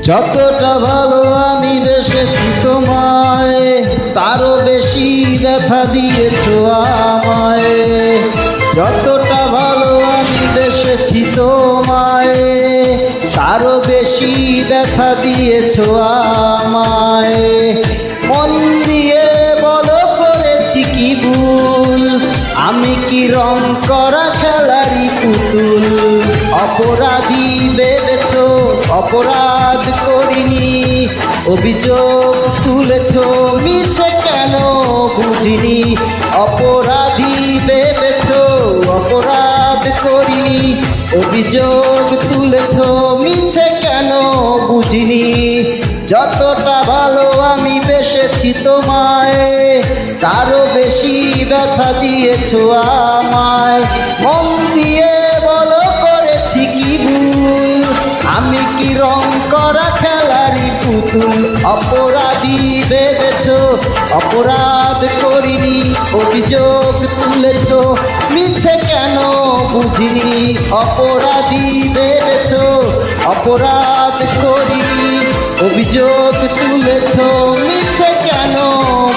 যতটা ভালো আমি বেসেছি তোমায়, তারও বেশি ব্যথা দিয়েছো আমায়। যতটা ভালো আমি বেসেছি তোমায়, তারও বেশি ব্যথা দিয়েছো আমায়। মন দিয়ে বলো করেছি কি ভুল, আমি কি রং করা খেলারি পুতুল? অপরাধী ভেবেছো অপরাধ করিনি, অভিযোগ তুলেছো মিছে কেন বুঝিনি। অপরাধী ভেবেছো অপরাধ করিনি, অভিযোগ তুলেছো মিছে কেন বুঝিনি। যতটা ভালো আমি বেসেছি তোমায়, তারও বেশি ব্যথা দিয়েছো আমায়। মন দিয়ে বলো করেছি কি ভুল, আমি কি রং করা খেলারি পুতুল? অপরাধী ভেবেছো অপরাধ করিনি, অভিযোগ তুলেছো মিছে কেন বুঝিনি। অপরাধী ভেবেছো অপরাধ করিনি, অভিযোগ তুলেছো মিছে কেন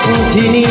বুঝিনি।